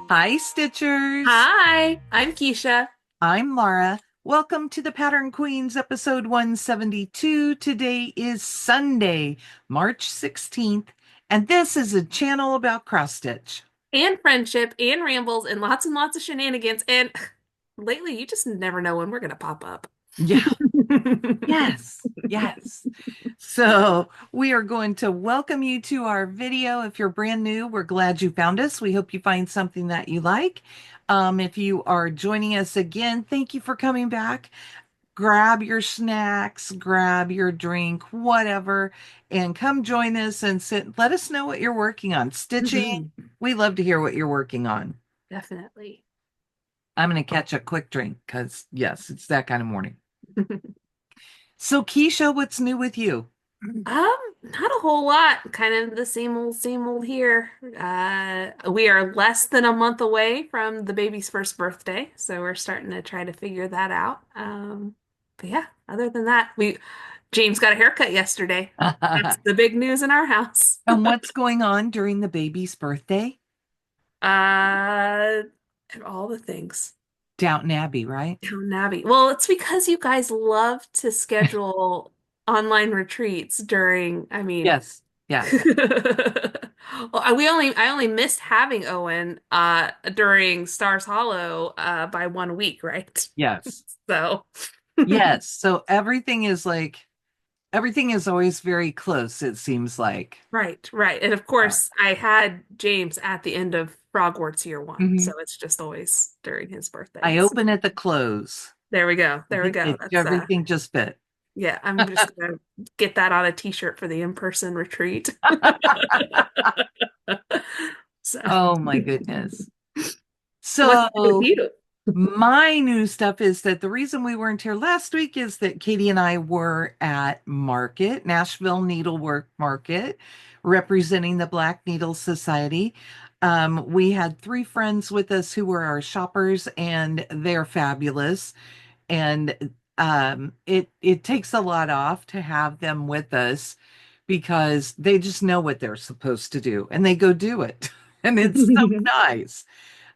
Hi, Stitchers. Hi, I'm Keisha. I'm Laura. Welcome to the Pattern Queens episode 172. Today is Sunday, March 16th, and this is a channel about cross stitch. And friendship and rambles and lots of shenanigans. And lately, you just never know when we're going to pop up. Yeah, yes, yes. So we are going to welcome you to our video. If you're brand new, we're glad you found us. We hope you find something that you like. If you are joining us again, thank you for coming back. Grab your snacks, grab your drink, whatever, and come join us and sit. Let us know what you're working on. Stitching. Mhm. We love to hear what you're working on. Definitely. I'm going to catch a quick drink because, yes, it's that kind of morning. So, Keisha, what's new with you? Not a whole lot. Kind of the same old here. We are less than a month away from the baby's first birthday, so we're starting to try to figure that out. But yeah, other than that, we James got a haircut yesterday. That's the big news in our house. And what's going on during the baby's birthday? Uh, and all the things. Downton Abbey, right? Down Abbey. Well, it's because you guys love to schedule online retreats during, Yes. Yeah. well, I only missed having Owen during Stars Hollow by 1 week, right? Yes. So Yes. So everything is always very close, it seems like. right, right. And of Uh, course I had James at the end of Frogwarts year 1, mhm. so it's just always during his birthday. I So open at the close. there we go. There we go. That's Everything just fit. yeah, I'm just gonna get that on a t-shirt for the in-person retreat. So, Oh my goodness. what's new with So you? my new stuff is that the reason we weren't here last week is that Katie and I were at market, Nashville Needlework Market, representing the Black Needle Society. We had three friends with us who were our shoppers, and they're fabulous. And it takes a lot off to have them with us because they just know what they're supposed to do and they go do it. And it's so nice.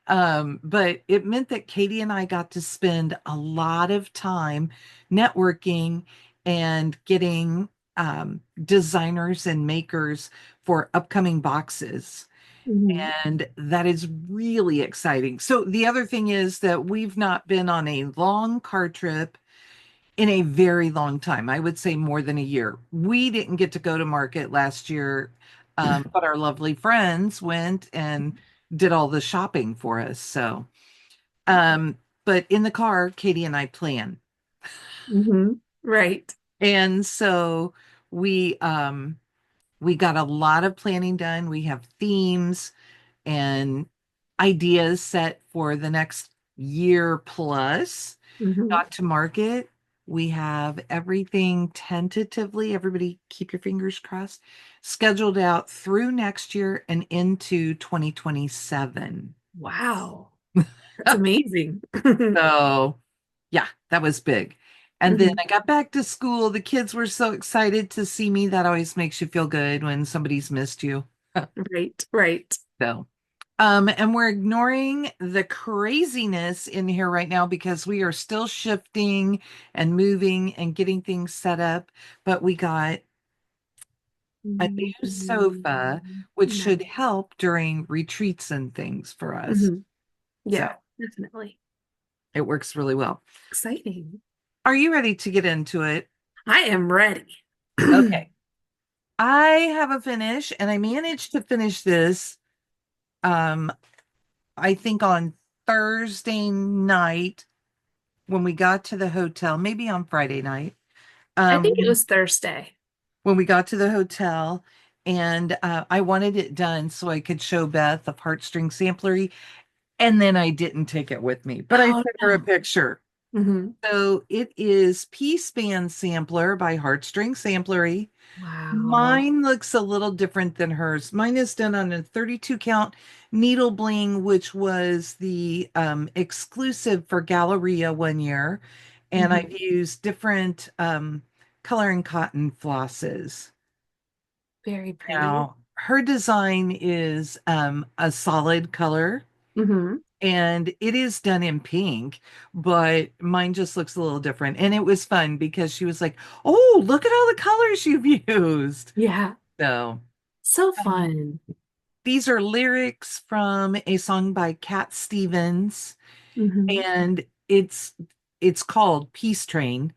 But it meant that Katie and I got to spend a lot of time networking and getting designers and makers for upcoming boxes. Mhm. And that is really exciting. So the other thing is that we've not been on a long car trip in a very long time. I would say more than a year. We didn't get to go to market last year, but our lovely friends went and did all the shopping for us. So, but in the car, Katie and I plan. Right. And so we got a lot of planning done. We have themes and ideas set for the next year plus. Mhm. Got to market. We have everything tentatively, everybody keep your fingers crossed, scheduled out through next year and into 2027. Wow. That's amazing. So, yeah, that was big. And then Mhm. I got back to school. The kids were so excited to see me. That always makes you feel good when somebody's missed you. Right, right. So, and we're ignoring the craziness in here right now because we are still shifting and moving and getting things set up. But we got a new sofa, Mhm. which should Nice. help during retreats and things for us. Mhm. So Yeah, definitely. it works really well. Exciting. Are you ready to get into it? I am ready. Okay. I have a finish and I managed to finish this, um, I think on Thursday night when we got to the hotel, maybe on Friday night, I think it um, was Thursday. when we got to the hotel, and I wanted it done so I could show Beth of Heartstring Samplery, and then I didn't take it with me, but I Oh sent her a no. picture. Hmm. So it is Peace Band Sampler by Heartstring Samplery. Wow. Mine looks a little different than hers. Mine is done on a 32 count Needle Bling, which was the exclusive for Galleria 1 year. And I've Mhm. used different coloring cotton flosses. Very pretty. Now, her design is a solid color. Hmm. And it is done in pink, but mine just looks a little different. And it was fun because she was like, "Oh, look at all the colors you've used." Yeah. So, So um, fun. these are lyrics from a song by Cat Stevens, Hmm. and it's called Peace Train.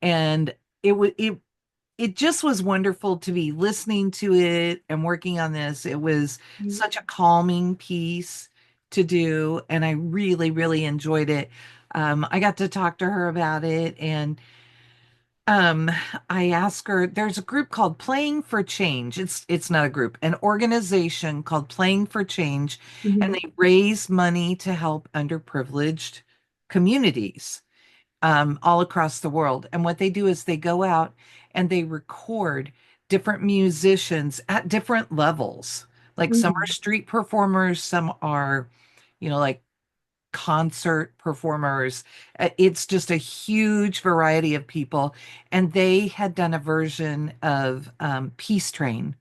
And it just was wonderful to be listening to it and working on this. It was such a calming piece to do, and I really, really enjoyed it. I got to talk to her about it, and um, I asked her, there's a group called Playing for Change. It's not a group, an organization called Playing for Change, and Hmm. they raise money to help underprivileged communities all across the world. And what they do is they go out and they record different musicians at different levels. Like some are Hmm. street performers, some are, like concert performers. It's just a huge variety of people. And they had done a version of Peace Train.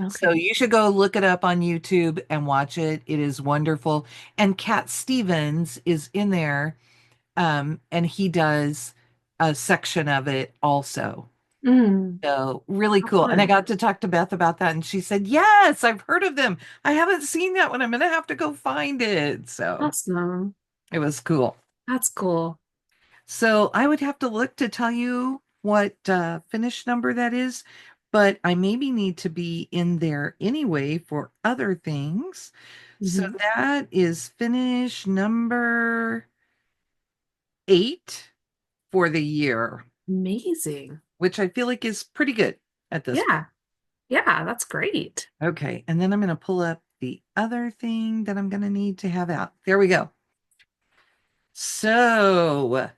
So Okay. you should go look it up on YouTube and watch it. It is wonderful. And Cat Stevens is in there, and he does a section of it also. Mm. So really How cool. And I fun. got to talk to Beth about that, and she said, "Yes, I've heard of them. I haven't seen that one. I'm gonna have to go find it." So Awesome. it was cool. That's cool. So I would have to look to tell you what finish number that is, but I maybe need to be in there anyway for other things. So Hmm. that is finish number 8 for the year, Amazing. which I feel like is pretty good at this point. Yeah. Yeah, that's great. Okay, and then I'm going to pull up the other thing that I'm going to need to have out. There we go. So,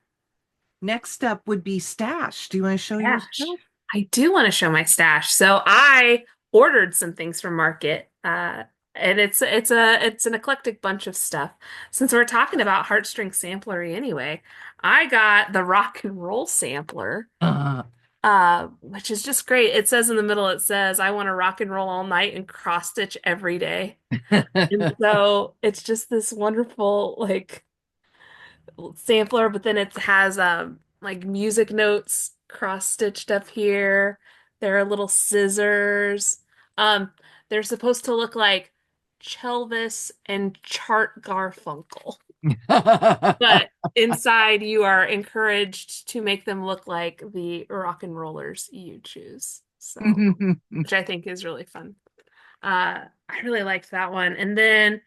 next up would be stash. Do you want to show your Stash. stuff? I do want to show my stash. So I ordered some things from Market. And it's an eclectic bunch of stuff. Since we're talking about Heartstring Samplery anyway, I got the rock and roll sampler, Uh, which is just great. It says in the middle, it says, I want to rock and roll all night and cross stitch every day. And so it's just this wonderful like sampler, but then it has like music notes cross stitched up here. There are little scissors. Um, they're supposed to look like Chelvis and Chart Garfunkel, but inside you are encouraged to make them look like the rock and rollers you choose. So, which I think is really fun. I really liked that one. And then,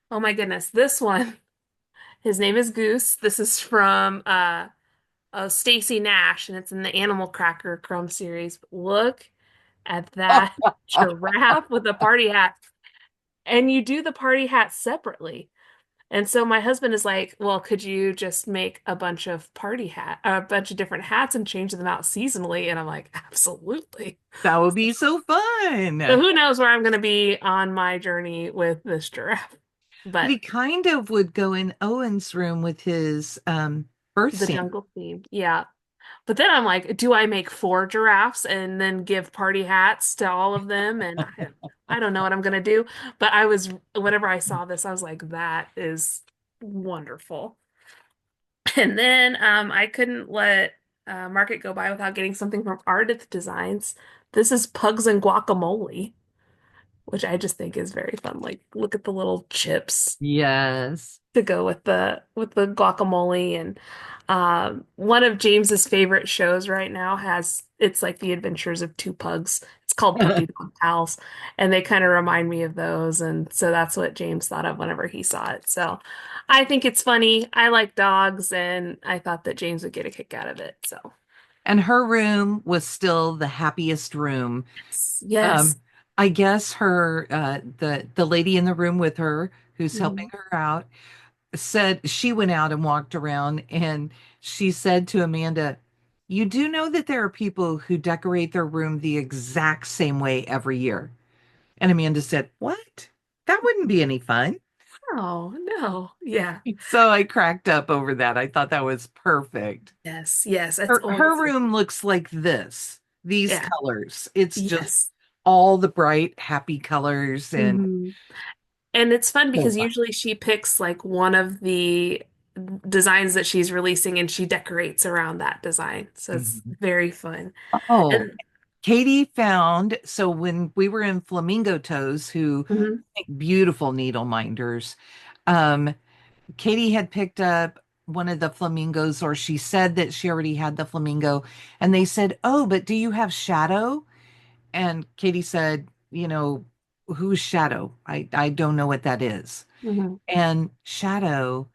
oh my goodness, this one. His name is Goose. This is from Stacy Nash, and it's in the Animal Cracker Crumb series. Look at that giraffe with a party hat. And you do the party hat separately. And so my husband is like, "Well, could you just make a bunch of a bunch of different hats and change them out seasonally?" And I'm like, "Absolutely." That would be so So fun. who knows where I'm going to be on my journey with this giraffe. But But he kind of would go in Owen's room with his birth the scene. jungle theme, yeah. But then I'm like, do I make four giraffes and then give party hats to all of them? And I don't know what I'm gonna do. But whenever I saw this, I was like, that is wonderful. And then I couldn't let Market go by without getting something from Ardith Designs. This is Pugs and Guacamole, which I just think is very fun. Like, look at the little chips Yes. to go with the guacamole. And one of James's favorite shows right now has it's like the adventures of two pugs. It's called Puppy Dog Pals, and they kind of remind me of those. And so that's what James thought of whenever he saw it. So I think it's funny. I like dogs, and I thought that James would get a kick out of it. So And her room was still the happiest room. yes. Um, I guess her the lady in the room with her who's helping Mhm. her out said she went out and walked around, and she said to Amanda, "You do know that there are people who decorate their room the exact same way every year." And Amanda said, "What? That wouldn't be any fun." Oh no. Yeah. So I cracked up over that. I thought that was perfect. Yes. Yes. That's Her always room looks like this, these yeah. colors. It's just Yes. all the bright, happy colors. And Mhm. And it's fun So because fun. usually she picks like one of the designs that she's releasing and she decorates around that design. So it's Mhm. very fun. Oh, And Katie found, so when we were in Flamingo Toes, who mhm, make beautiful needle minders, um, Katie had picked up one of the flamingos, or she said that she already had the flamingo, and they said, "Oh, but do you have Shadow?" And Katie said, "Who's Shadow? I don't know what that is." mhm. And Shadow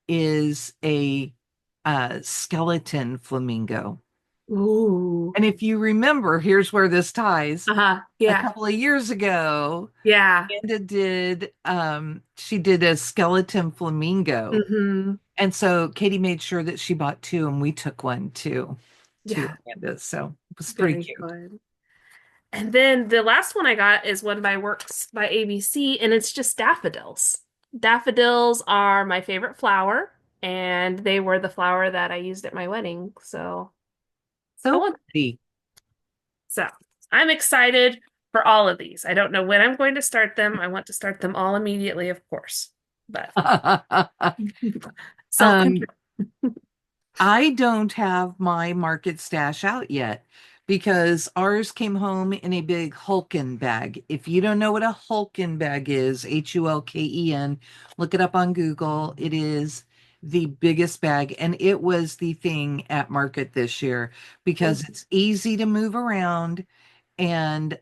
is a skeleton flamingo. Ooh. And if you remember, here's where this ties. Uh-huh. A Yeah. couple of years ago, Yeah. Amanda did she did a skeleton flamingo. Hmm. And so Katie made sure that she bought two, and we took one too to Yeah. Amanda. So it was pretty Very cute. fun. And then the last one I got is one by Works by ABC, and it's just daffodils. Daffodils are my favorite flower, and they were the flower that I used at my wedding. So I So want pretty. so I'm excited for all of these. I don't know when I'm going to start them. I want to start them all immediately, of course. But um, self-control. I don't have my market stash out yet because ours came home in a big Hulken bag. If you don't know what a Hulken bag is, Hulken, look it up on Google. It is the biggest bag, and it was the thing at market this year because it's easy to move around and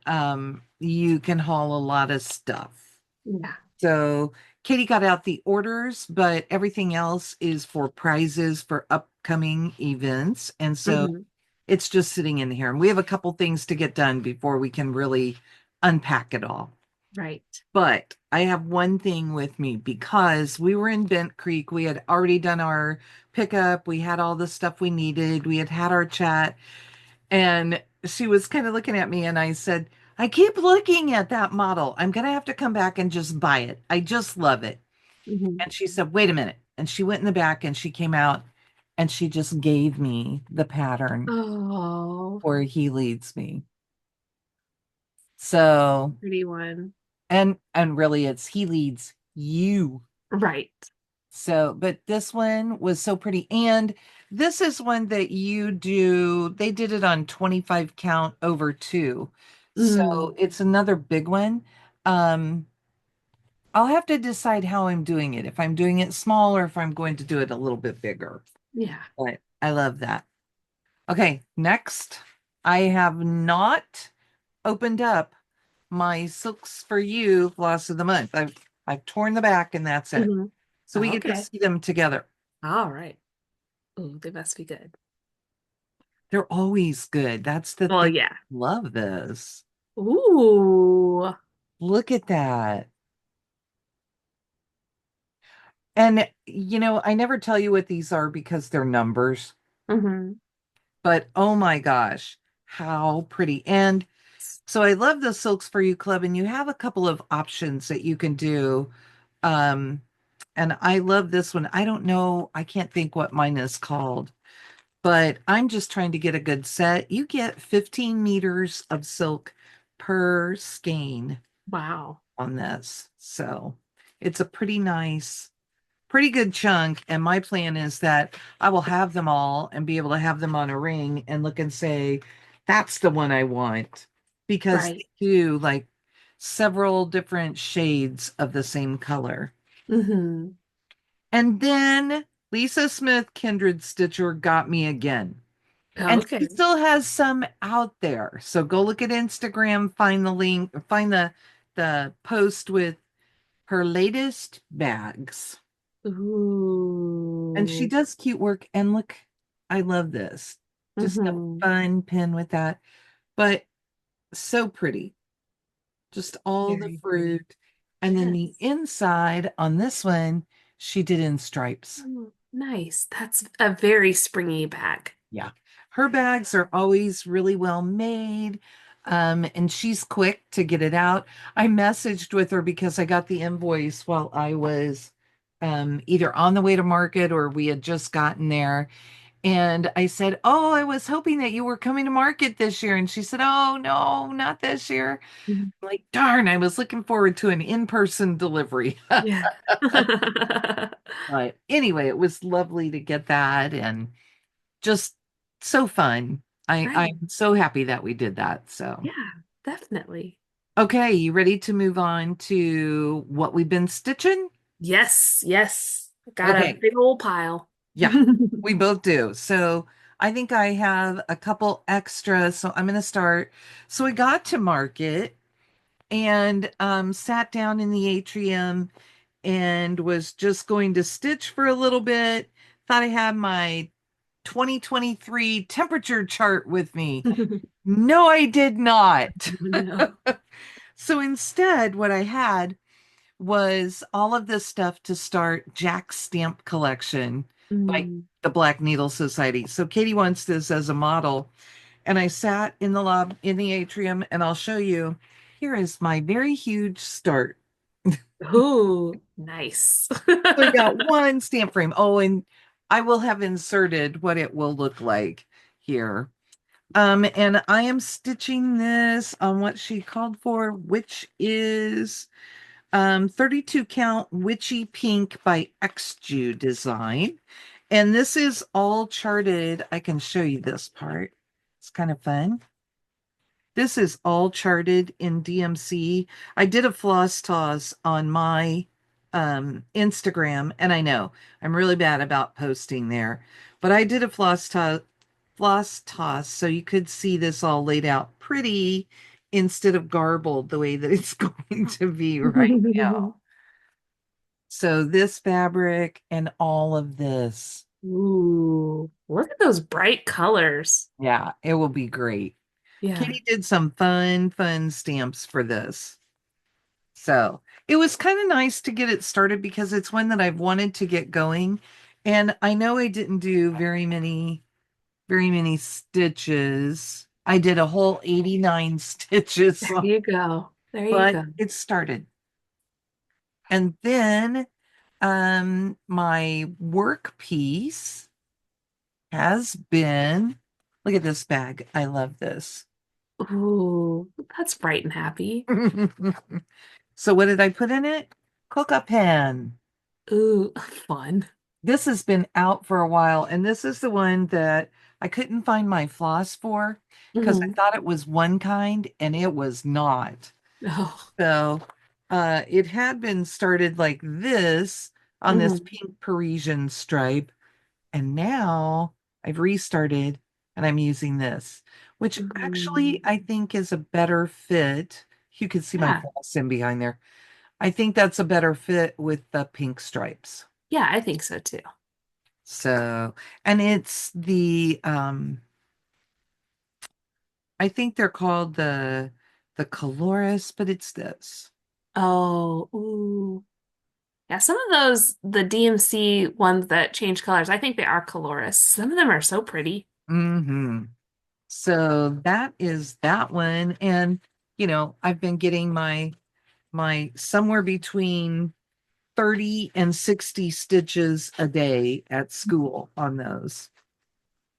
you can haul a lot of stuff. Yeah. So Katie got out the orders, but everything else is for prizes for upcoming events. And so Hmm. it's just sitting in here. And we have a couple things to get done before we can really unpack it all. Right. But I have one thing with me because we were in Bent Creek. We had already done our pickup. We had all the stuff we needed. We had had our chat. And she was kind of looking at me, and I said, I keep looking at that model. I'm going to have to come back and just buy it. I just love it. Hmm. And she said, wait a minute. And she went in the back and she came out and she just gave me the pattern Oh, where he leads me. So, pretty one. and really it's he leads you. Right. So, but this one was so pretty. And this is one that you do, they did it on 25 count over two. So Mm, it's another big one. Um, I'll have to decide how I'm doing it, if I'm doing it small or if I'm going to do it a little bit bigger. yeah. But I love that. Okay, next, I have not opened up my Silks for You Floss of the Month. I've torn the back and that's it. Hmm. So we get to Okay. see them together. All right. Oh, they must be good. They're always good. That's the Well, thing. yeah. Love this. Ooh. Look at that. And I never tell you what these are because they're numbers, Hmm. but oh my gosh, how pretty. And so I love the Silks for You Club, and you have a couple of options that you can do. Um, and I love this one. I don't know, I can't think what mine is called, but I'm just trying to get a good set. You get 15 meters of silk per skein Wow. on this. So it's a pretty good chunk. And my plan is that I will have them all and be able to have them on a ring and look and say, that's the one I want. Because Right. they do like several different shades of the same color. Hmm. And then Lisa Smith, Kindred Stitcher, got me again. And she Okay. still has some out there. So go look at Instagram, find the link, find the post with her latest bags. And she Ooh. does cute work. And look, I love this. Just a Hmm. fun pin with that, but so pretty. Just all the Very pretty. fruit. And then the Yes. inside on this one, she did in stripes. Oh, nice. That's a very springy bag. Yeah. Her bags are always really well made. And she's quick to get it out. I messaged with her because I got the invoice while I was either on the way to market or we had just gotten there. And I said, "Oh, I was hoping that you were coming to market this year." And she said, "Oh, no, not this year." Mhm. I'm like, darn, I was looking forward to an in-person delivery. Yeah. But anyway, it was lovely to get that and just so fun. Right. I'm so happy that we did that. So, Yeah, definitely. okay, you ready to move on to what we've been stitching? Yes, yes. Got a Okay, big old pile. yeah, we both do. So I think I have a couple extra, so I'm going to start. So we got to market and sat down in the atrium and was just going to stitch for a little bit. Thought I had my 2023 temperature chart with me. No, I did not. No. So instead, what I had was all of this stuff to start Jack's stamp collection by Mm. the Black Needle Society. So Katie wants this as a model. And I sat in the in the atrium, and I'll show you. Here is my very huge start. Ooh, nice. So I got one stamp frame. Oh, and I will have inserted what it will look like here. And I am stitching this on what she called for, which is 32 count witchy pink by XJU design. And this is all charted. I can show you this part. It's kind of fun. This is all charted in DMC. I did a floss toss on my Instagram, and I know I'm really bad about posting there, but I did a floss toss so you could see this all laid out pretty instead of garbled the way that it's going to be right now. So this fabric and all of this, Ooh, look at those bright colors. yeah, it will be great. Yeah. Kitty did some fun stamps for this. So it was kind of nice to get it started because it's one that I've wanted to get going. And I know I didn't do very many stitches. I did a whole 89 stitches, There you go. There you but go. it started. And then my work piece has been, look at this bag. I love this. Ooh, that's bright and happy. So what did I put in it? Coca pen. Ooh, fun. This has been out for a while, and this is the one that I couldn't find my floss for because I Mhm. thought it was one kind and it was not. Oh. So it had been started like this on this Mhm. pink Parisian stripe, and now I've restarted and I'm using this, which actually Mhm. I think is a better fit. You can see my Yeah. floss in behind there. I think that's a better fit with the pink stripes. Yeah, I think so too. So, and it's the I think they're called the Colores, but it's this. Oh, ooh. Yeah, some of those, the DMC ones that change colors, I think they are colorist. Some of them are so pretty. Hmm. So that is that one. And I've been getting my somewhere between 30 and 60 stitches a day at school on those.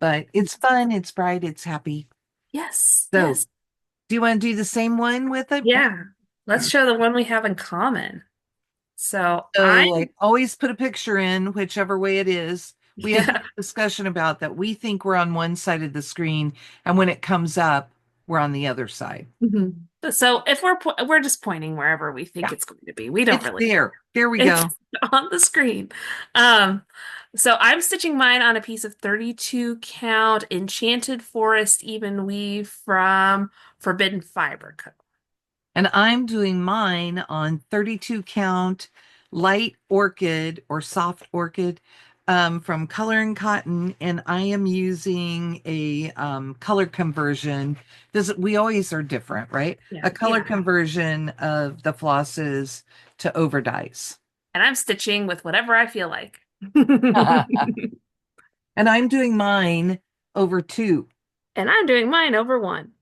But it's fun, it's bright, it's happy. Yes, So, yes. do you want to do the same one with it? Yeah. Let's show the one we have in common. So I, So I always put a picture in, whichever way it is. We had yeah. that discussion about that. We think we're on one side of the screen, and when it comes up, we're on the other side. Mhm. So if we're just pointing wherever we think Yeah, it's going to be. We don't it's really there. There we It's go. on the screen. Um, so I'm stitching mine on a piece of 32 count Enchanted Forest even weave from Forbidden Fiber Co. And I'm doing mine on 32 count light orchid or soft orchid from Color and Cotton, and I am using a color conversion. This we always are different, right? Yeah, A color yeah. conversion of the flosses to overdies. And I'm stitching with whatever I feel like. And I'm doing mine over two. And I'm doing mine over one.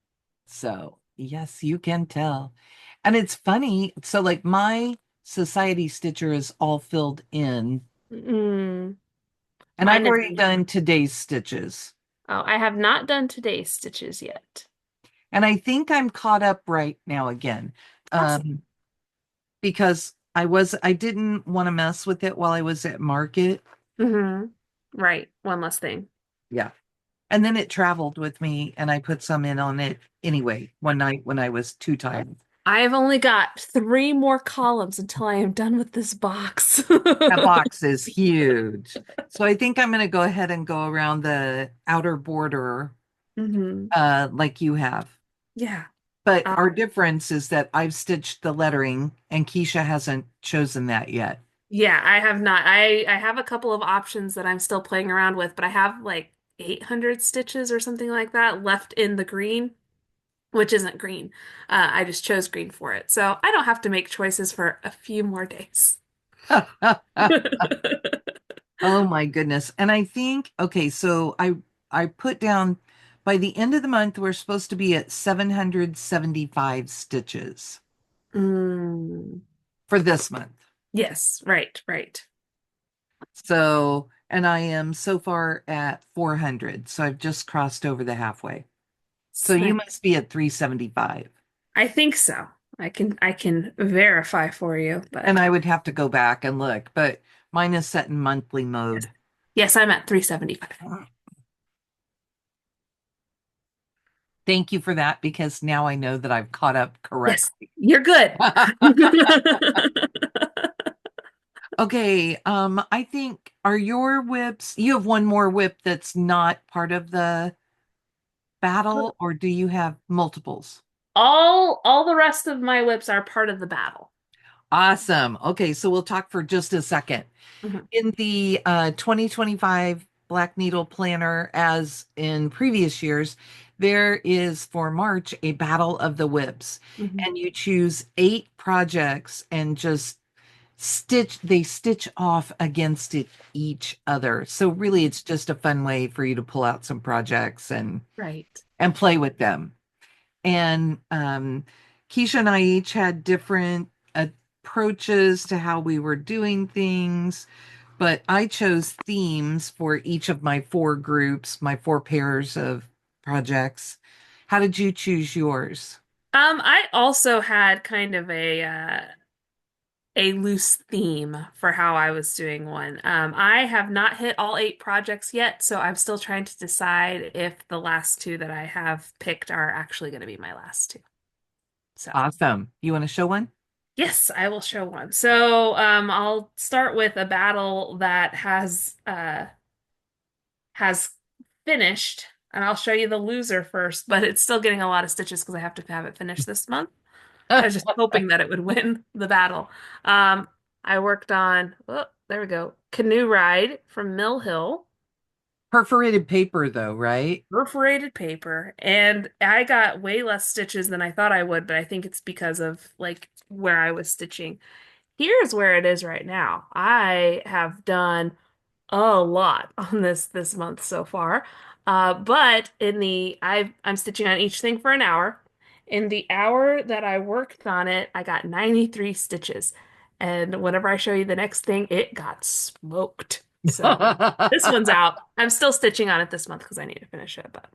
So, yes, you can tell. And it's funny. So, like, my society stitcher is all filled in. Mm. And I've Mine is, already done today's stitches. oh, I have not done today's stitches yet. And I think I'm caught up right now again. Awesome. Um, because I didn't want to mess with it while I was at market. Hmm. Right. One less thing. Yeah. And then it traveled with me and I put some in on it anyway one night when I was too tired. I have only got three more columns until I am done with this box. That box is huge. So I think I'm going to go ahead and go around the outer border Hmm. like you have. Yeah. But Uh, our difference is that I've stitched the lettering and Keisha hasn't chosen that yet. yeah, I have not. I have a couple of options that I'm still playing around with, but I have like 800 stitches or something like that left in the green, which isn't green. I just chose green for it. So I don't have to make choices for a few more days. Oh my goodness. And I think, okay, so I put down by the end of the month, we're supposed to be at 775 stitches Mm, for this month. yes, right, right. So, and I am so far at 400. So I've just crossed over the halfway. So you Nice. must be at 375. I think so. I can verify for you, And but I would have to go back and look, but mine is set in monthly yes. mode. Yes, I'm at 375. Thank you for that because now I know that I've caught up Yes, correctly. you're good. Okay, I think are your whips, you have one more whip that's not part of the battle, or do you have multiples? All the rest of my whips are part of the battle. Awesome. Okay, so we'll talk for just a second. Mhm, In the 2025 Black Needle Planner, as in previous years, there is for March a battle of the whips, mhm. and you choose 8 projects and just they stitch off against each other. So really it's just a fun way for you to pull out some projects Right. and play with them. And Keisha and I each had different approaches to how we were doing things, but I chose themes for each of my 4 groups, my 4 pairs of projects. How did you choose yours? I also had kind of a loose theme for how I was doing one. I have not hit all 8 projects yet, so I'm still trying to decide if the last two that I have picked are actually going to be my last two. So, Awesome. You want to show one? yes, I will show one. So, I'll start with a battle that has finished, and I'll show you the loser first, but it's still getting a lot of stitches because I have to have it finished this month. I was just hoping that it would win the battle. Um, I worked on, oh, there we go, Canoe Ride from Mill Hill, Perforated paper, though, right? perforated paper, and I got way less stitches than I thought I would, but I think it's because of like where I was stitching. Here's where it is right now. I have done a lot on this month so far. But I'm stitching on each thing for an hour. In the hour that I worked on it, I got 93 stitches. And whenever I show you the next thing, it got smoked. So this one's out. I'm still stitching on it this month because I need to finish it, but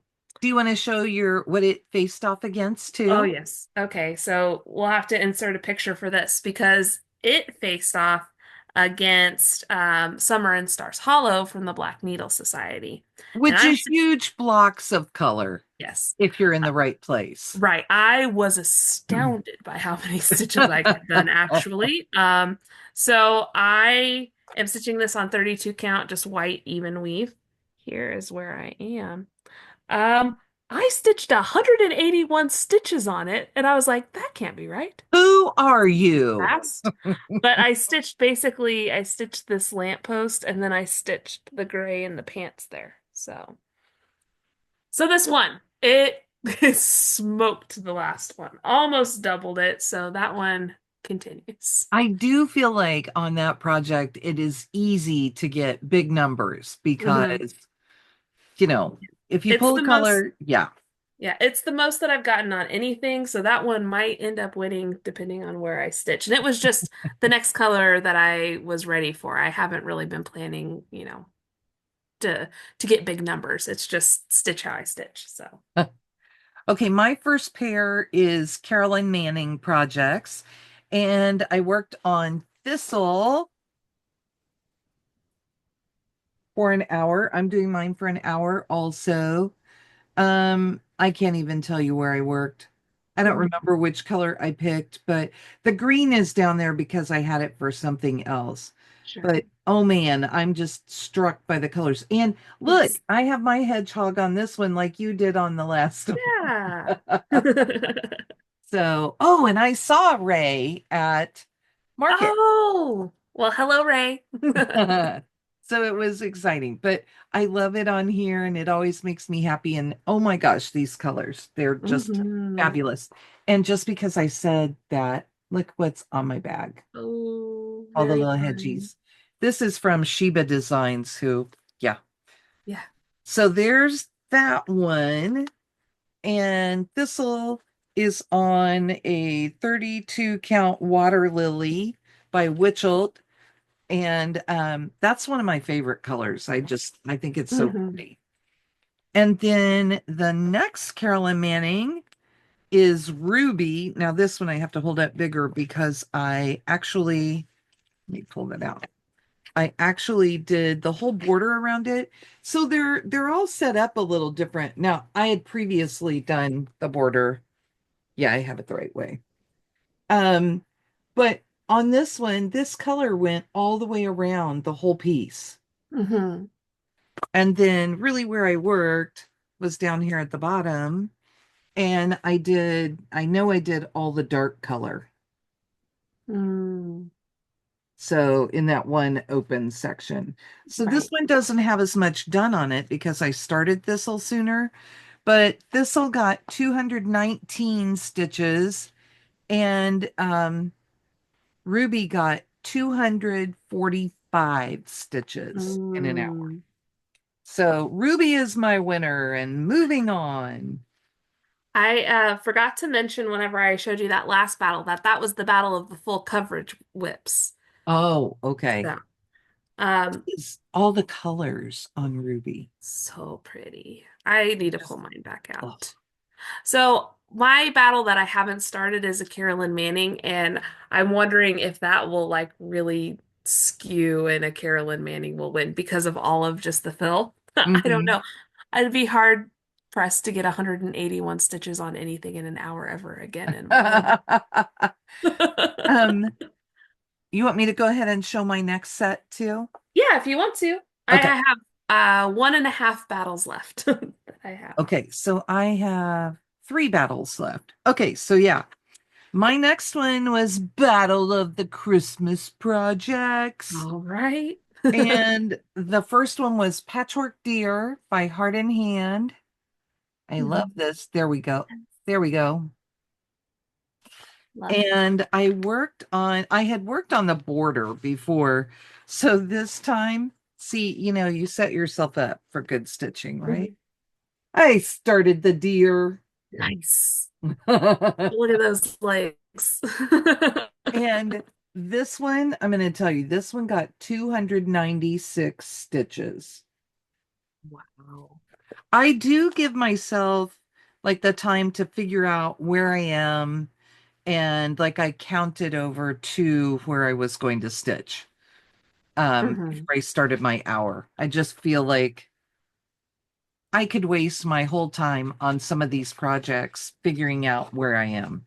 Do you want to show your what it faced off against oh, too? yes. Okay, so we'll have to insert a picture for this because it faced off against Summer and Stars Hollow from the Black Needle Society. And Which I'm, is huge blocks of color yes, if you're in the right place. right. I was astounded by how many stitches I got done, actually. So I am stitching this on 32 count, just white even weave. Here is where I am. Um, I stitched 181 stitches on it, and I was like, that can't be right. Who are you? Fast. But I stitched this lamppost and then I stitched the gray in the pants there. So this one, it it smoked the last one. Almost doubled it, so that one continues. I do feel like on that project, it is easy to get big numbers Hmm. because, you know, if you It's pull a the most, color, yeah. yeah, it's the most that I've gotten on anything, so that one might end up winning depending on where I stitch. And it was just the next color that I was ready for. I haven't really been planning, to get big numbers. It's just stitch how I stitch. So. Okay, my first pair is Carolyn Manning projects, and I worked on Thistle for an hour. I'm doing mine for an hour also. I can't even tell you where I worked. I don't Mhm. remember which color I picked, but the green is down there because I had it for something else. Sure. But oh man, I'm just struck by the colors. And look, Yes. I have my hedgehog on this one like you did on the last Yeah. one. So, oh, and I saw Ray at Market. Oh, well, hello, Ray. So it was exciting, but I love it on here and it always makes me happy. And oh my gosh, these colors, they're just Hmm. fabulous. And just because I said that, look what's on my bag, Oh, all the very little fun. hedgies. This is from Sheba Designs, who, yeah. Yeah. So there's that one. And Thistle is on a 32 count water lily by Witchelt. And that's one of my favorite colors. I think it's so Hmm. pretty. And then the next Carolyn Manning is Ruby. Now this one I have to hold up bigger because let me pull that out. I actually did the whole border around it. So they're all set up a little different. Now I had previously done the border. Yeah, I have it the right way. Um, but on this one, this color went all the way around the whole piece. Hmm. And then really where I worked was down here at the bottom. And I know I did all the dark color. Mm, So in that one open section. So this right. one doesn't have as much done on it because I started Thistle sooner, but Thistle got 219 stitches and Ruby got 245 stitches in an hour. Mm. So Ruby is my winner and moving on. I forgot to mention whenever I showed you that last battle that that was the battle of the full coverage whips. Oh, okay. So, um, Is all the colors on Ruby. so pretty. I need to pull Just, mine back oh. out. So my battle that I haven't started is a Carolyn Manning, and I'm wondering if that will like really skew and a Carolyn Manning will win because of all of just the fill. I don't Mhm. know. I'd be hard pressed to get 181 stitches on anything in an hour ever again in my life. Um, you want me to go ahead and show my next set too? Yeah, if you want to. I Okay. have one and a half battles left that I have. Okay, so I have three battles left. Okay, so yeah, my next one was Battle of the Christmas Projects. All right. And the first one was Patchwork Deer by Heart in Hand. I love Mhm. this. There we go. There we go. Love it. And I had worked on the border before. So this time, see, you set yourself up for good stitching, right? Mhm. I started the deer. Nice. Look at those legs. And this one, I'm going to tell you, this one got 296 stitches. Wow. I do give myself like the time to figure out where I am and like I counted over to where I was going to stitch Hmm. before I started my hour. I just feel like I could waste my whole time on some of these projects figuring out where I am.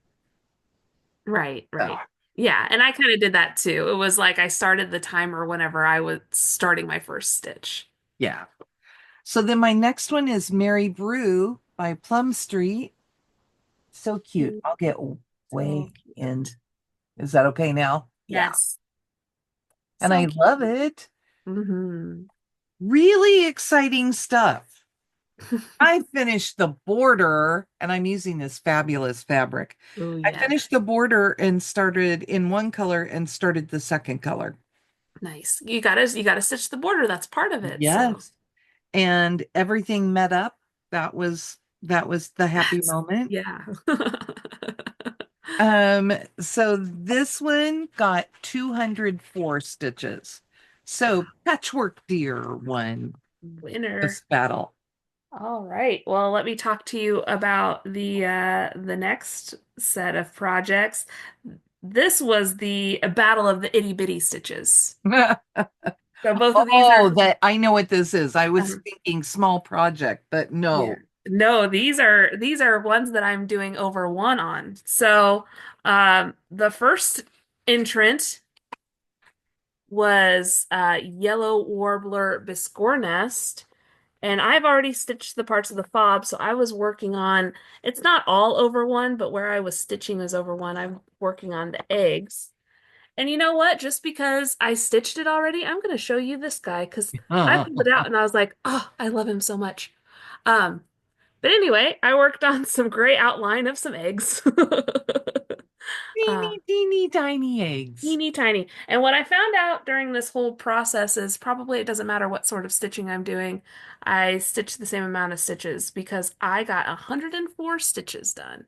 Right, So, right. Yeah, and I kind of did that too. It was like I started the timer whenever I was starting my first stitch. yeah. So then my next one is Mary Brew by Plum Street. So cute. Mm, I'll get so way in. cute. Is that okay now? Yeah. Yes. And So I love cute. it. Hmm. Really exciting stuff. I finished the border and I'm using this fabulous fabric. Oh, I yeah. finished the border and started in one color and started the second color. Nice. You gotta stitch the border. That's part of it. So Yes. And everything met up. That was the happy that's moment. yeah. So this one got 204 stitches. So patchwork deer one. Winner. this battle. All right. Well, let me talk to you about the next set of projects. This was the Battle of the Itty Bitty Stitches. So both of these Oh, are that I know what this is. I was um, thinking small project, but yeah. no. No, these are ones that I'm doing over one on. So the first entrant was Yellow Warbler Biscornest. And I've already stitched the parts of the fob, so I was working on, it's not all over one, but where I was stitching is over one. I'm working on the eggs. And you know what? Just because I stitched it already, I'm going to show you this guy because I pulled it out and I was like, oh, I love him so much. Um, but anyway, I worked on some gray outline of some eggs. Uh, Teeny, teeny, tiny eggs. Teeny tiny. And what I found out during this whole process is probably it doesn't matter what sort of stitching I'm doing. I stitch the same amount of stitches because I got 104 stitches done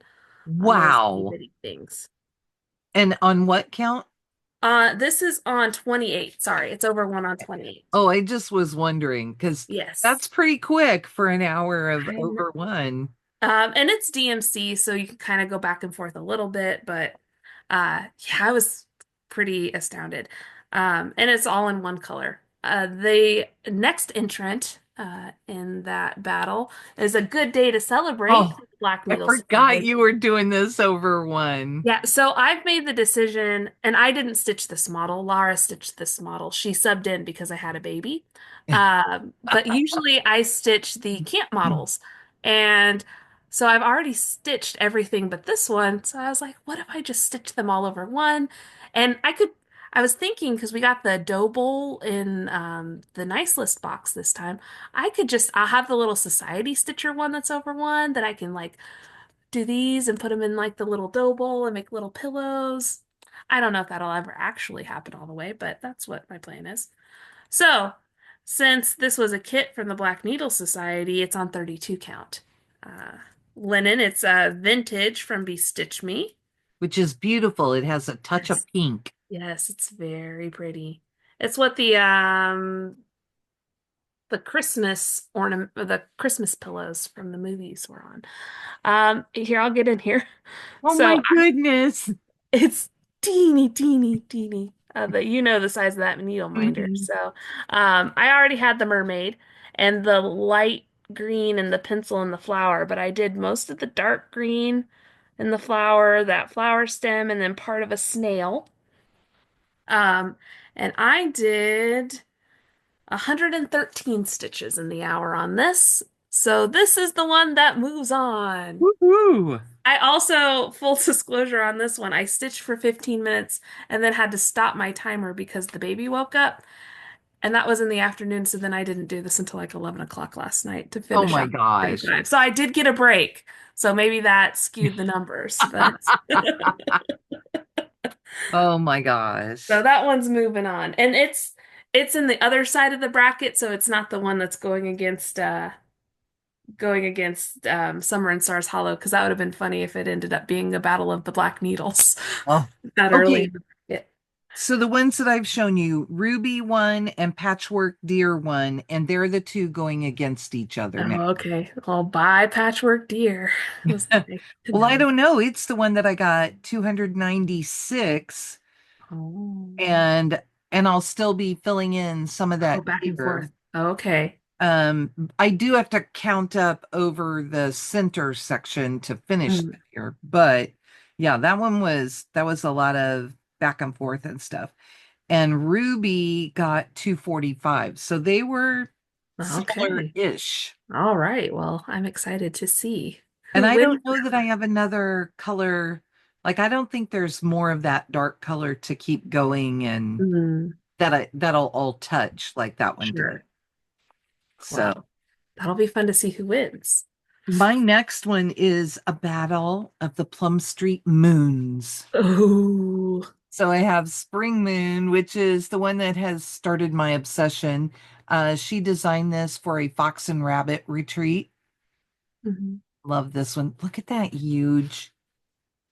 on those itty Wow. bitty things. And on what count? This is on 28. Sorry, it's over one on 28. Oh, I just was wondering because Yes. that's pretty quick for an hour of I know. over one. And it's DMC, so you can kind of go back and forth a little bit, but yeah, I was pretty astounded. And it's all in one color. The next entrant in that battle is a good day to celebrate Oh, Black I Needle forgot Society. you were doing this over one. Yeah, so I've made the decision, and I didn't stitch this model. Laura stitched this model. She subbed in because I had a baby. But usually I stitch the camp models. And so I've already stitched everything but this one. So I was like, what if I just stitch them all over one? And I was thinking, because we got the dough bowl in the nice list box this time, I'll have the little society stitcher one that's over one that I can like do these and put them in like the little dough bowl and make little pillows. I don't know if that'll ever actually happen all the way, but that's what my plan is. So, since this was a kit from the Black Needle Society, it's on 32 count. Uh, Linen, it's vintage from BeStitchMe. Which is beautiful. It has a touch of Yes, pink. yes, it's very pretty. It's what the Christmas ornament, the Christmas pillows from the movies were on. Here, I'll get in here. Oh So my goodness. it's teeny, teeny, teeny. But you know the size of that needle minder. Mhm. So, I already had the mermaid and the light green and the pencil and the flower, but I did most of the dark green and the flower, that flower stem, and then part of a snail. Um, and I did 113 stitches in the hour on this. So this is the one that moves on. Woohoo. I also, full disclosure on this one, I stitched for 15 minutes and then had to stop my timer because the baby woke up. And that was in the afternoon. So then I didn't do this until like 11 o'clock last night to Oh finish my up gosh. 35. So I did get a break. So maybe that skewed the numbers. But Oh my so gosh. that one's moving on. And it's in the other side of the bracket, so it's not the one that's going against Summer and Stars Hollow, because that would have been funny if it ended up being a battle of the Black Needles Oh, that early okay. in the bracket. So the ones that I've shown you, Ruby one and Patchwork Deer one, and they're the two going against each other now. Oh, okay. Well, bye, Patchwork Deer. Was nice to Well, I know. don't know. It's the one that I got 296 Oh, and I'll still be filling in some of oh, that back and forth. deer. Okay. I do have to count up over the center section to finish the Mm. deer, but yeah, that was a lot of back and forth and stuff. And Ruby got 245. So they were Okay. similar-ish. All right. Well, I'm excited to see And who I wins don't know that that I one. have another color. Like I don't think there's more of that dark color to keep going and Mm, that'll all touch like that one did. sure. So Well, that'll be fun to see who wins. my next one is a battle of the Plum Street Moons. Oh. So I have Spring Moon, which is the one that has started my obsession. She designed this for a Fox and Rabbit retreat. Mhm. Love this one. Look at that huge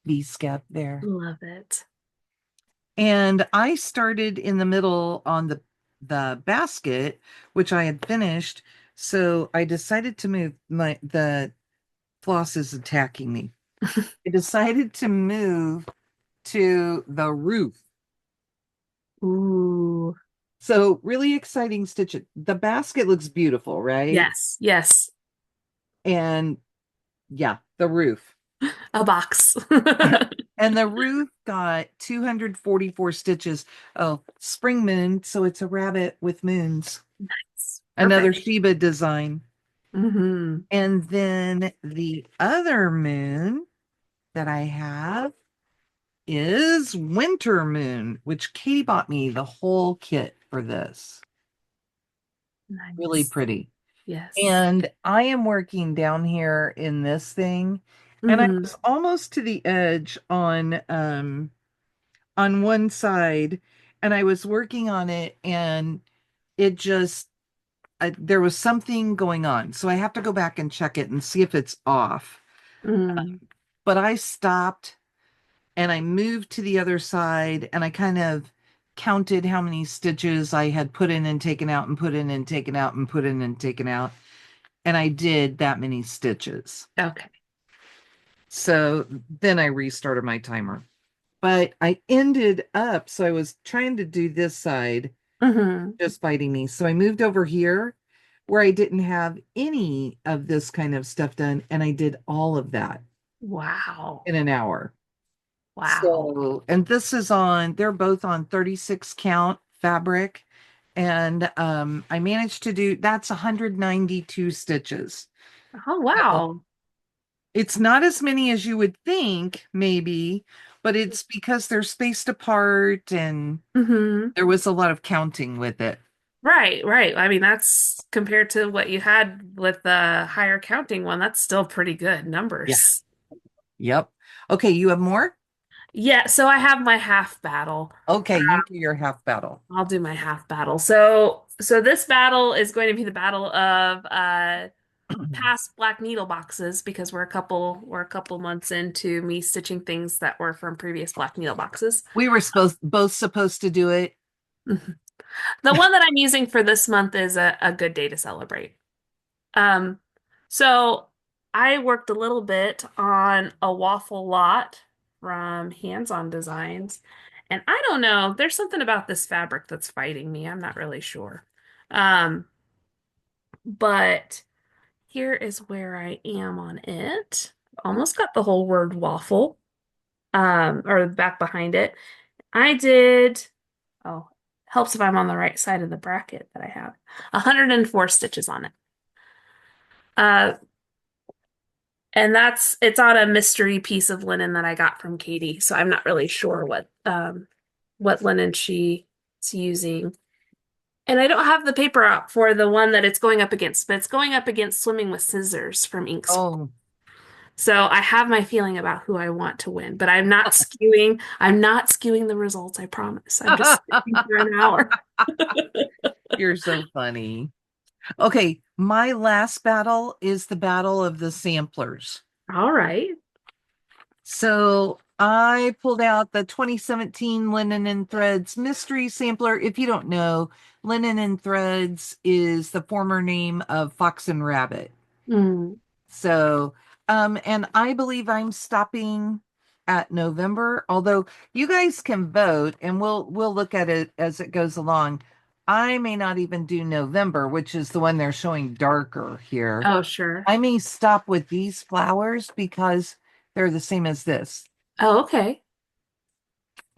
V-scap there. Love it. And I started in the middle on the the basket, which I had finished. So I decided to move the floss is attacking me. I decided to move to the roof. Ooh. So really exciting stitch. The basket looks beautiful, right? Yes, yes. And yeah, the roof. A box. And the roof got 244 stitches. Oh, spring moon. So it's a rabbit with moons. Another Perfect. Sheba design. Hmm. And then the other moon that I have is Winter Moon, which Katie bought me the whole kit for this. Really Nice. pretty. Yes. And I am working down here in this thing, and I Hmm. was almost to the edge on one side, and I was working on it, and it just there was something going on. So I have to go back and check it and see if it's off. Mm. But I stopped and I moved to the other side and I kind of counted how many stitches I had put in and taken out and put in and taken out and put in and taken out. And I did that many stitches. Okay. So then I restarted my timer. But I ended up, so I was trying to do this side, Hmm. just biting me. So I moved over here where I didn't have any of this kind of stuff done. And I did all of that Wow. in an hour. Wow. So, and this is on, they're both on 36 count fabric. And I managed to do that's 192 stitches. Oh, So wow. it's not as many as you would think, maybe, but it's because they're spaced apart and Hmm. there was a lot of counting with it. Right, right. I mean, that's compared to what you had with the higher counting one, that's still pretty good Yeah. numbers. Yep. Okay, you have more? Yeah, so I have my half battle. Okay, you do your half battle. I'll do my half battle. So this battle is going to be the battle of past black needle boxes because we're a couple months into me stitching things that were from previous black needle boxes. We were supposed to do it. Mhm. The one that I'm using for this month is a good day to celebrate. Um, so I worked a little bit on a waffle lot from Hands On Designs, and I don't know, there's something about this fabric that's fighting me. I'm not really sure. Um, but here is where I am on it. Almost got the whole word waffle, or back behind it. I did, oh, helps if I'm on the right side of the bracket that I have. 104 stitches on it. Uh, And it's on a mystery piece of linen that I got from Katie. So I'm not really sure what linen she's using. And I don't have the paper out for the one that it's going up against, but it's going up against Swimming with Scissors from Ink Sport. Oh, So I have my feeling about who I want to win, but I'm not skewing the results, I promise. I'm just sitting for an hour. you're so funny. Okay, my last battle is the battle of the samplers. All right. So I pulled out the 2017 Linen and Threads Mystery Sampler. If you don't know, Linen and Threads is the former name of Fox and Rabbit. Mm. So, and I believe I'm stopping at November, although you guys can vote and we'll look at it as it goes along. I may not even do November, which is the one they're showing darker here. Oh, sure. I may stop with these flowers because they're the same as this. Oh, okay.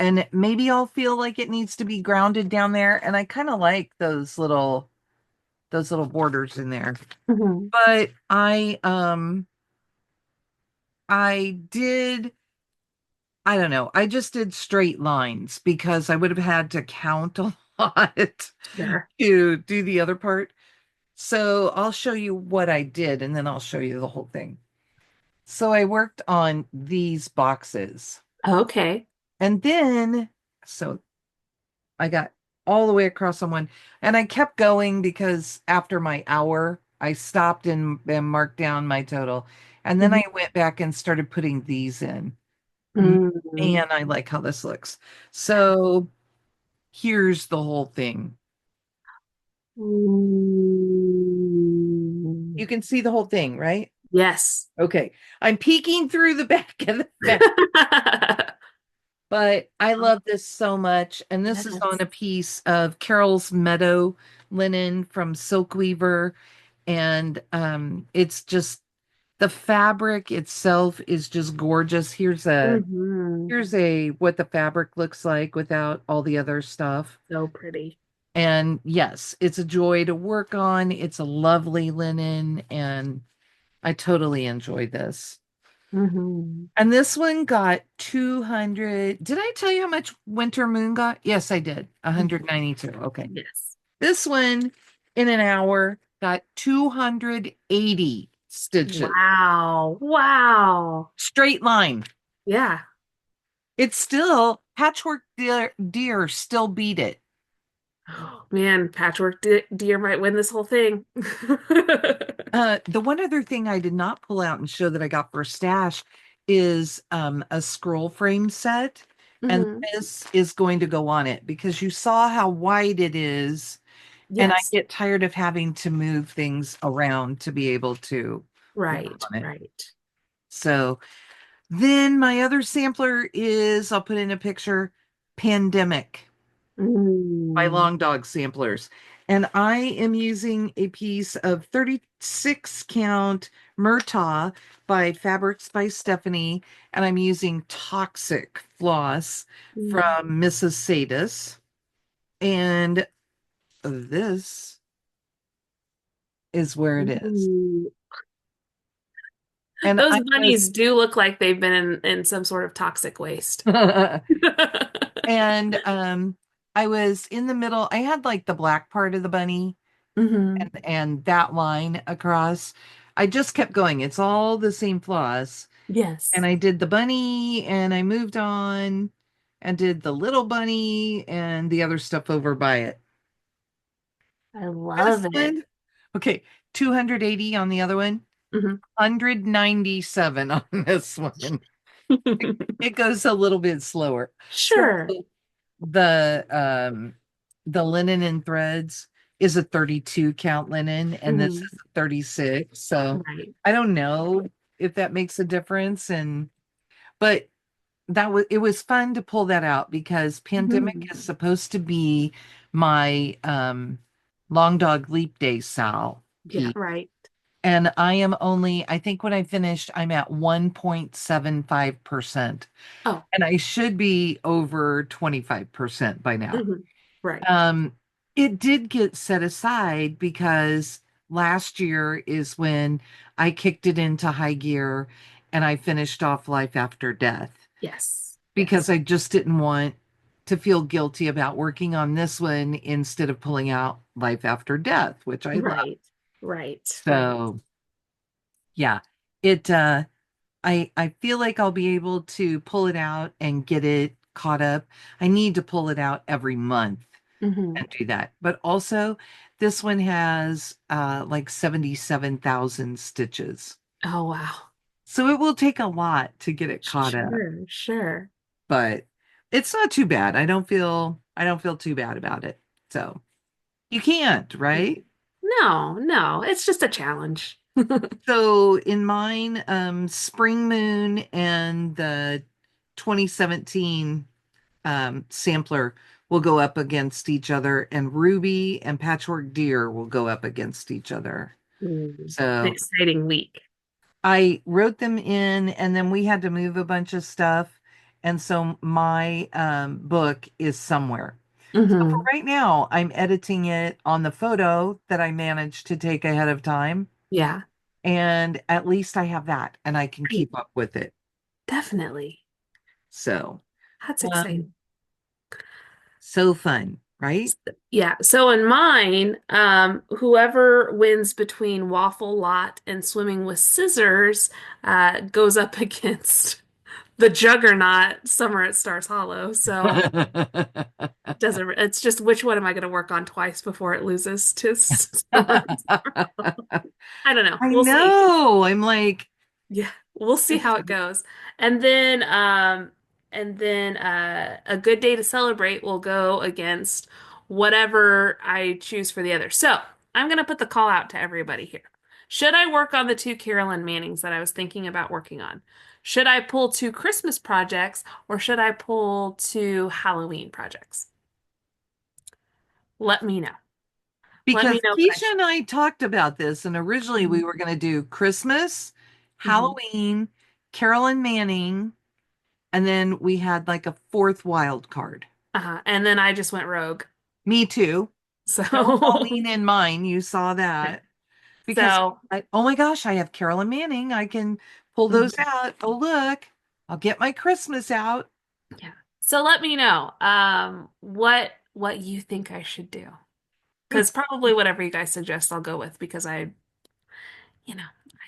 And maybe I'll feel like it needs to be grounded down there. And I kind of like those little borders in there. Mhm. But I don't know. I just did straight lines because I would have had to count a lot Sure. to do the other part. So I'll show you what I did and then I'll show you the whole thing. So I worked on these boxes. Okay. And then, so I got all the way across on one, and I kept going because after my hour, I stopped and marked down my total. And then I went back and started putting these in. Mhm. Man, I like how this looks. So here's the whole thing. You Ooh. can see the whole thing, right? Yes. Okay. I'm peeking through the back of the bag, but I love this so much. And this is on Yes. a piece of Carol's Meadow linen from Silk Weaver. And it's just the fabric itself is just gorgeous. Hmm. Here's a what the fabric looks like without all the other stuff. So pretty. And yes, it's a joy to work on. It's a lovely linen, and I totally enjoyed this. Hmm. And this one got 200. Did I tell you how much Winter Moon got? Yes, I did. 192. Okay. Yes. This one in an hour got 280 stitches. Wow. Wow. Straight line. Yeah. It's still deer still beat it. Man, Deer might win this whole thing. The one other thing I did not pull out and show that I got for a stash is a scroll frame set. And Hmm. this is going to go on it because you saw how wide it is. And I Yes. get tired of having to move things around to be able to work Right. on it. Right. So then my other sampler is, I'll put in a picture, Pandemic by Mm. Long Dog Samplers. And I am using a piece of 36 count Murtaugh by Fabrics by Stephanie. And I'm using Toxic Floss Mm. from Mrs. Sadis. And this is where it is. Ooh. And Those I bunnies do look like they've been in some sort of toxic waste. was, and I was in the middle. I had like the black part of the bunny Hmm. and that line across. I just kept going. It's all the same floss. And Yes. I did the bunny and I moved on and did the little bunny and the other stuff over by it. I This love it. one, okay, 280 on the other one, Hmm. 197 on this one. It goes a little bit slower. So Sure. the the linen and threads is a 32 count linen and this Hmm. is 36. So Right. I don't know if that makes a difference and but that was it was fun to pull that out because Pandemic Hmm. is supposed to be my Long Dog Leap Day Sal Yeah, piece. right. And I am only, I think when I finished, I'm at 1.75%. Oh, And I should be over 25% by now. hmm. Right. Um, it did get set aside because last year is when I kicked it into high gear and I finished off Life After Death Yes. because Yes. I just didn't want to feel guilty about working on this one instead of pulling out Life After Death, which I love. Right. Right. Right. So, yeah, it I feel like I'll be able to pull it out and get it caught up. I need to pull it out every month Hmm. and do that. But also, this one has like 77,000 stitches. Oh, wow. So it will take a lot to get it caught up, Sure. Sure. but it's not too bad. I don't feel too bad about it. So you can't, right? No, no, it's just a challenge. So in mine, Spring Moon and the 2017 sampler will go up against each other, and Ruby and Patchwork Deer will go up against each other. An So exciting week. I wrote them in, and then we had to move a bunch of stuff. And so my book is somewhere. So for Hmm. right now, I'm editing it on the photo that I managed to take ahead of time. Yeah. And at least I have that and I can Right. keep up with it. Definitely. So, That's um, exciting. so fun, right? Yeah. So in mine, whoever wins between Waffle Lot and Swimming with Scissors, goes up against the juggernaut Summer at Stars Hollow. So doesn't it's just which one am I going to work on twice before it loses to Summer? I don't know. I We'll see. know. I'm like, Yeah, we'll see it's how it goes. And then A Good Day to Celebrate will go against whatever I choose for the other. So I'm going to put the call out to everybody here. Should I work on the two Carolyn Mannings that I was thinking about working on? Should I pull two Christmas projects or should I pull two Halloween projects? Let me know. Let Because me know what I Keisha should. and I talked about this, and originally we Mhm. were going to do Christmas, Mhm. Halloween, Carolyn Manning, and then we had like a fourth wild card. And then I just went rogue. Me too. So, No Halloween in mine. You saw that because so oh my gosh, I have Carolyn Manning. I can pull those mhm. out. Oh, look, I'll get my Christmas out. Yeah. So let me know what you think I should do. Because probably whatever you guys suggest, I'll go with because I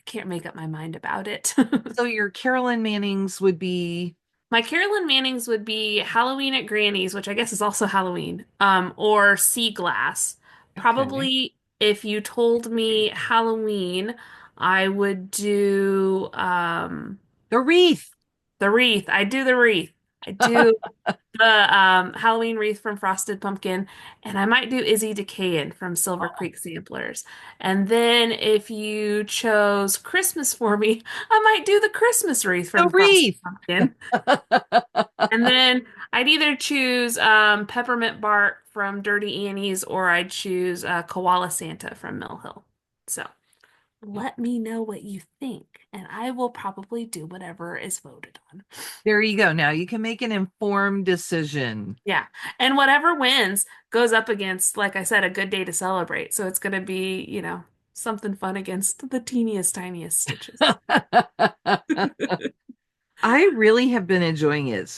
can't make up my mind about it. So your Carolyn Mannings would be My Carolyn Mannings would be Halloween at Granny's, which I guess is also Halloween, or Sea Glass. okay. Probably if you told me Halloween, I would do The wreath. the wreath. I do the wreath. I do the Halloween wreath from Frosted Pumpkin, and I might do Izzy Decayan from Silver Creek Samplers. And then if you chose Christmas for me, I might do the Christmas wreath The from Frosted wreath. Pumpkin. And then I'd either choose Peppermint Bark from Dirty Annie's or I'd choose Koala Santa from Mill Hill. So let me know what you think, and I will probably do whatever is voted on. There you go. Now you can make an informed decision. Yeah. And whatever wins goes up against, like I said, a good day to celebrate. So it's going to be, something fun against the teeniest, tiniest stitches. I really have been enjoying it.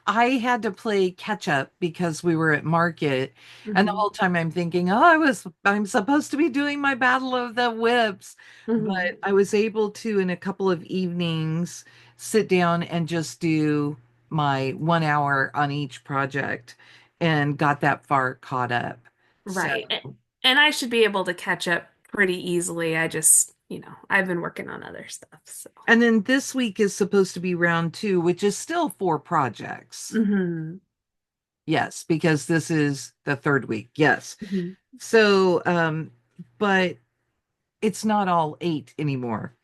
I had to play catch up because we were at market, and the Hmm. whole time I'm thinking, oh, I'm supposed to be doing my Battle of the Whips, Hmm. but I was able to, in a couple of evenings, sit down and just do my 1 hour on each project and got that far caught up. So, Right. And I should be able to catch up pretty easily. I just, I've been working on other stuff. So. and then this week is supposed to be round two, which is still 4 projects. Hmm. Yes, because this is the third week. Yes. Hmm. So, but it's not all 8 anymore.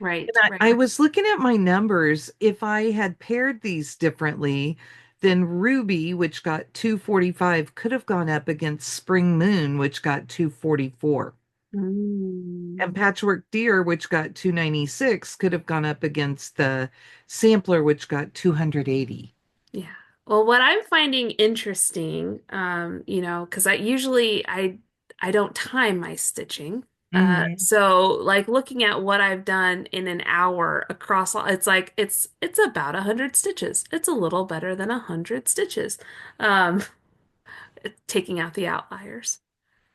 Right. And I Right. was looking at my numbers. If I had paired these differently, then Ruby, which got 245, could have gone up against Spring Moon, which got 244. Mm. And Patchwork Deer, which got 296, could have gone up against the Sampler, which got 280. Yeah. Well, what I'm finding interesting, because I don't time my stitching. Hmm. So like looking at what I've done in an hour across all, it's like it's about 100 stitches. It's a little better than 100 stitches. Um, taking out the outliers.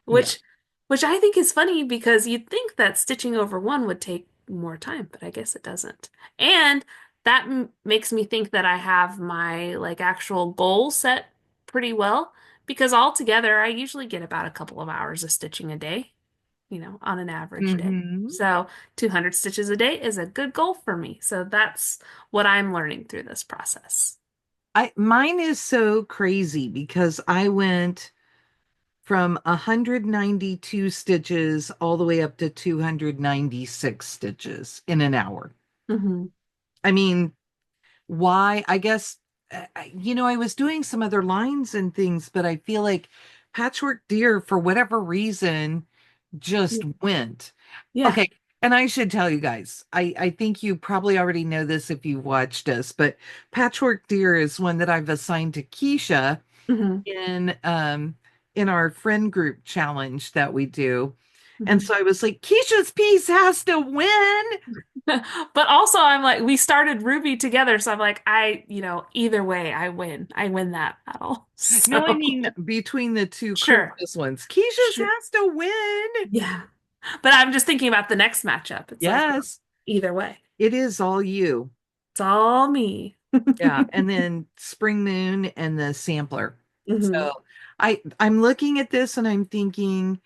Yeah. Which which I think is funny because you'd think that stitching over one would take more time, but I guess it doesn't. And that makes me think that I have my like actual goal set pretty well because altogether I usually get about a couple of hours of stitching a day, on an average day. Hmm. So 200 stitches a day is a good goal for me. So that's what I'm learning through this process. Mine is so crazy because I went from 192 stitches all the way up to 296 stitches in an hour. Hmm. I mean, why? I guess, I was doing some other lines and things, but I feel like Patchwork Deer, for whatever reason, just went. Yeah. Okay. And I should tell you guys, I think you probably already know this if you watched us, but Patchwork Deer is one that I've assigned to Keisha Hmm. in our friend group challenge that we do. And Hmm. so I was like, Keisha's piece has to win. But also I'm like, we started Ruby together, so I'm like, either way, I win. I win that battle. No, I So mean between the two sure. Christmas ones, Keisha's Sure. has to win. Yeah. But I'm just thinking about the next matchup. It's like, well, Yes, either way. it is all you. It's all me. Yeah, and then Spring Moon and the sampler. Hmm. So I'm looking at this and I'm thinking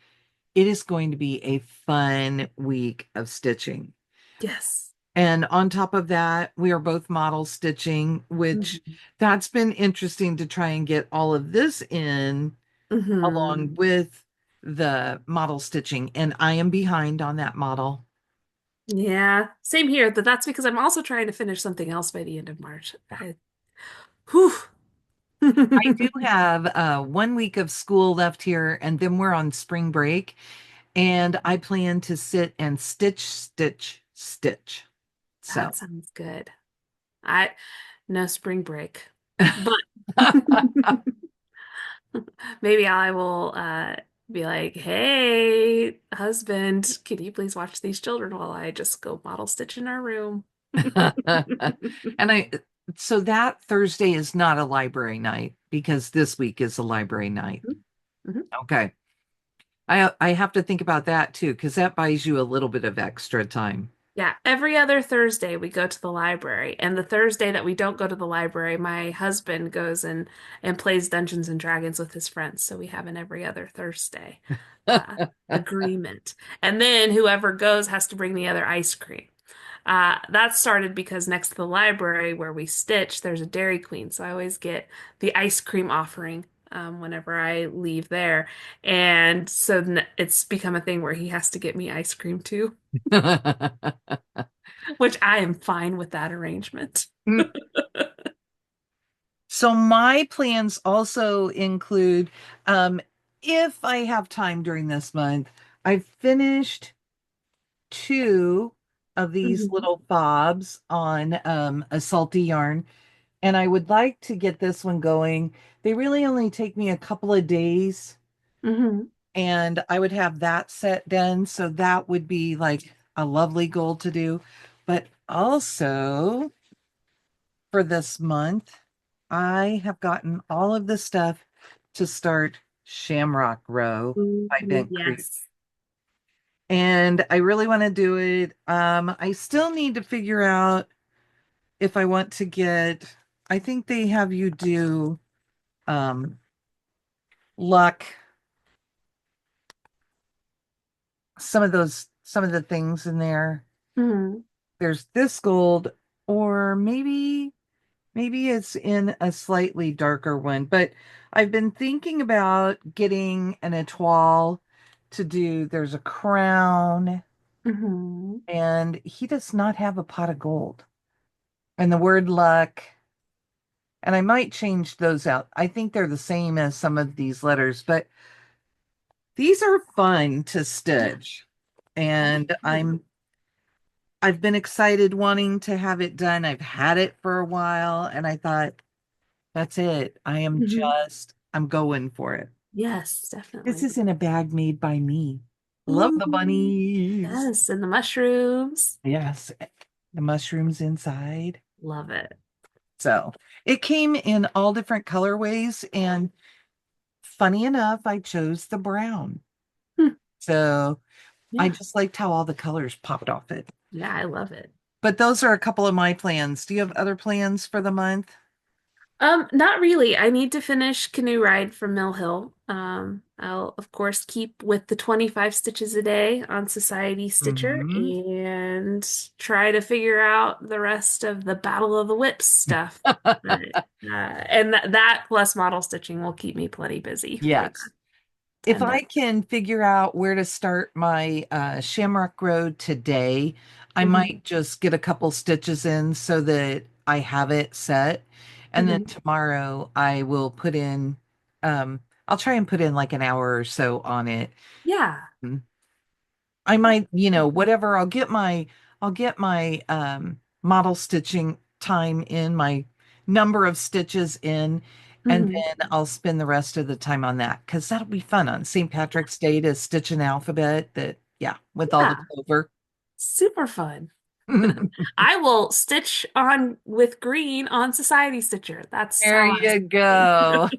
it is going to be a fun week of stitching. Yes. And on top of that, we are both model stitching, which Hmm. that's been interesting to try and get all of this in. Hmm. along with the model stitching, and I am behind on that model. Yeah, same here, but that's because I'm also trying to finish something else by the end of March. Whew. I do have 1 week of school left here, and then we're on spring break, and I plan to sit and stitch, stitch, stitch. So That sounds good. I No spring break, but maybe I will be like, "Hey, husband, can you please watch these children while I just go model stitch in our room?" and so that Thursday is not a library night because this week is a library night. Mhm. Okay. I have to think about that too, because that buys you a little bit of extra time. Yeah, every other Thursday we go to the library, and the Thursday that we don't go to the library, my husband goes and plays Dungeons and Dragons with his friends. So we have an every other Thursday uh, agreement, and then whoever goes has to bring the other ice cream. That started because next to the library where we stitch, there's a Dairy Queen, so I always get the ice cream offering. Whenever I leave there. And so it's become a thing where he has to get me ice cream too, which I am fine with that arrangement. So my plans also include, um, if I have time during this month, I've finished two of these Hmm. little fobs on a salty yarn, and I would like to get this one going. They really only take me a couple of days, Hmm. and I would have that set done. So that would be like a lovely goal to do. But also for this month, I have gotten all of the stuff to start Shamrock Row by Ooh, Bent Creek. yes. And I really want to do it. I still need to figure out if I want to get, I think they have you do um luck, some of the things in there. Hmm. There's this gold, or maybe it's in a slightly darker one, but I've been thinking about getting an etoile to do. There's a crown, Hmm. and he does not have a pot of gold. And the word luck, and I might change those out. I think they're the same as some of these letters, but these are fun to Yeah, stitch. that's And good. I've been excited wanting to have it done. I've had it for a while, and I thought, that's it. Hmm. I'm going for it. Yes, This definitely. is in a bag made by me. Love the Ooh, bunnies. yes, and the mushrooms. Yes, the mushrooms inside. Love it. So it came in all different colorways, and funny enough, I chose the brown. Hmm. So I Yeah, just liked how all the colors popped off it. yeah, I love it. But those are a couple of my plans. Do you have other plans for the month? Not really. I need to finish Canoe Ride from Mill Hill. I'll of course keep with the 25 stitches a day on Society Stitcher Hmm. and try to figure out the rest of the Battle of the Whips stuff. But, and that plus model stitching will keep me plenty busy for the Yes. If 10 days. I can figure out where to start my Shamrock Road today, I Hmm. might just get a couple stitches in so that I have it set. And then Hmm. tomorrow I will put in, I'll try and put in like an hour or so on it. Yeah. Mm. I might, whatever, I'll get my model stitching time in, my number of stitches in, and Hmm. then I'll spend the rest of the time on that because that'll be fun on St. Patrick's Day to stitch an alphabet that, yeah, with all the Yeah. clover. Super fun. I will stitch on with green on Society Stitcher. That's There how I'm you stitching. go.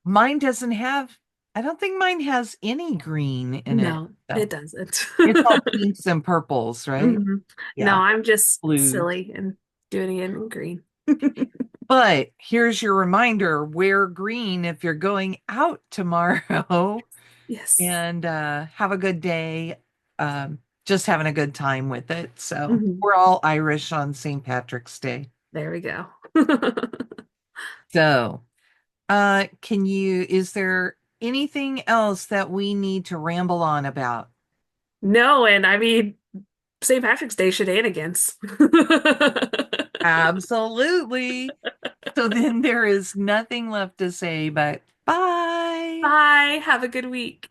Mine doesn't have, I don't think mine has any green in it. No, So it doesn't. it's all pinks and purples, right? Mhm. No, Yeah, I'm just blues. silly and doing it in green. But here's your reminder, wear green if you're going out tomorrow Yes. and have a good day. Just having a good time with it. So Mhm. we're all Irish on St. Patrick's Day. There we go. So Is there anything else that we need to ramble on about? No, and I mean St. Patrick's Day shenanigans. Absolutely. So then there is nothing left to say but bye. Bye. Have a good week.